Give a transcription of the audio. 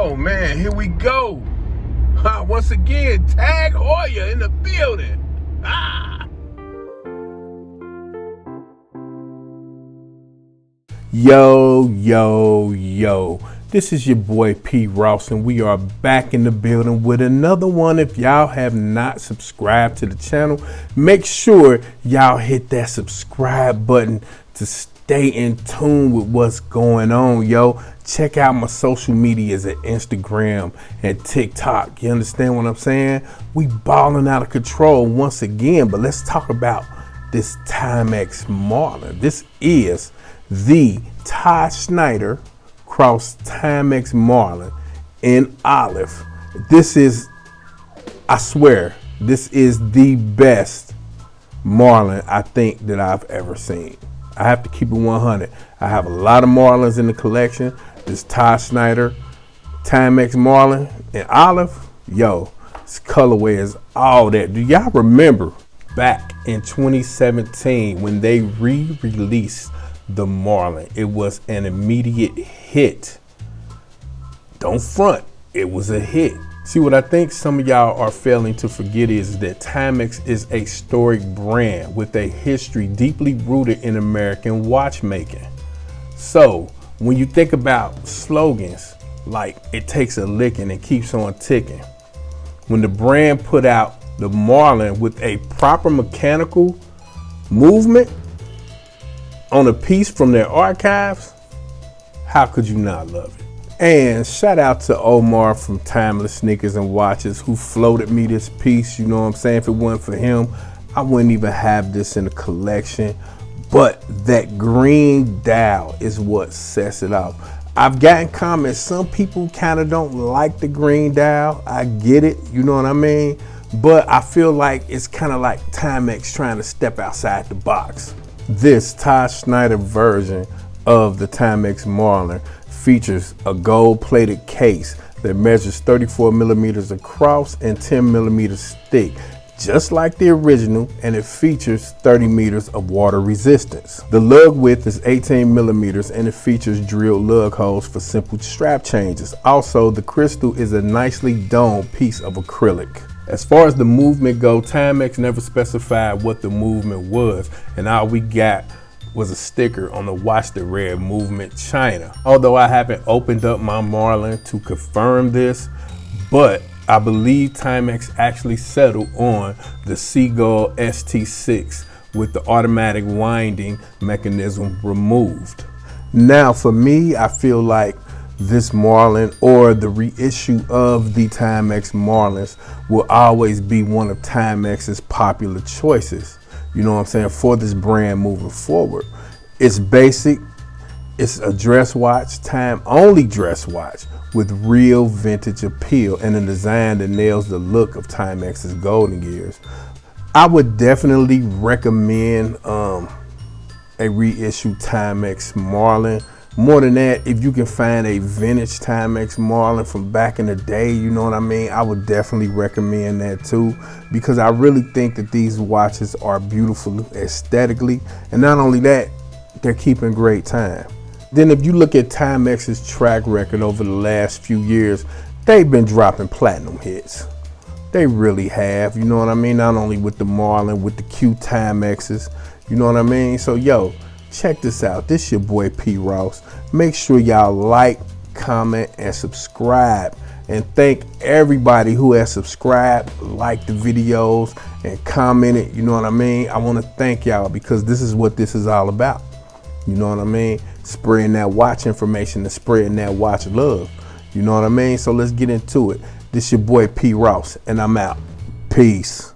Oh man, here we go. Once again, Tag Hoya in the building. Yo. This is your boy P. Ross, and we are back in the building with another one. If y'all have not subscribed to the channel, make sure y'all hit that subscribe button to stay in tune with what's going on, yo. Check out my social medias at Instagram and TikTok. You understand what I'm saying? We balling out of control once again, but let's talk about this Timex Marlin. This is the Todd Snyder Cross Timex Marlin in olive. This is, I swear, this is the best Marlin I think that I've ever seen. I have to keep it 100. I have a lot of Marlins in the collection. This Todd Snyder Timex Marlin in olive, yo, this colorway is all that. Do y'all remember back in 2017 when they re-released the Marlin? It was an immediate hit. Don't front, it was a hit. See, what I think some of y'all are failing to forget is that Timex is a storied brand with a history deeply rooted in American watchmaking. So when you think about slogans like "it takes a licking and keeps on ticking," when the brand put out the Marlin with a proper mechanical movement on a piece from their archives, how could you not love it? And shout out to Omar from Timeless Sneakers and Watches who floated me this piece. You know what I'm saying? If it wasn't for him, I wouldn't even have this in the collection. But that green dial is what sets it off. I've gotten comments, some people kind of don't like the green dial. I get it, you know what I mean? But I feel like it's kind of like Timex trying to step outside the box. This Todd Snyder version of the Timex Marlin features a gold-plated case that measures 34 millimeters across and 10 millimeters thick, just like the original, and it features 30 meters of water resistance. The lug width is 18 millimeters and it features drilled lug holes for simple strap changes. Also, the crystal is a nicely domed piece of acrylic. As far as the movement go, Timex never specified what the movement was, and all we got was a sticker on the watch that read Movement China. Although I haven't opened up my Marlin to confirm this, but I believe Timex actually settled on the Seagull ST6 with the automatic winding mechanism removed. Now for me, I feel like this Marlin or the reissue of the Timex Marlins will always be one of Timex's popular choices. You know what I'm saying, for this brand moving forward. It's basic, it's a dress watch, time only dress watch with real vintage appeal and a design that nails the look of Timex's golden years. I would definitely recommend a reissue Timex Marlin. More than that, if you can find a vintage Timex Marlin from back in the day, you know what I mean, I would definitely recommend that too, because I really think that these watches are beautiful aesthetically, and not only that, they're keeping great time. Then if you look at Timex's track record over the last few years, they've been dropping platinum hits. They really have, you know what I mean, not only with the Marlin, with the Q Timexes, you know what I mean. So yo, check this out. This your boy P. Ross. Make sure y'all like, comment, and subscribe. And thank everybody who has subscribed, liked the videos, and commented. You know what I mean? I want to thank y'all because this is what this is all about. You know what I mean? Spreading that watch information and spreading that watch love. You know what I mean? So let's get into it. This your boy P. Ross, and I'm out. Peace.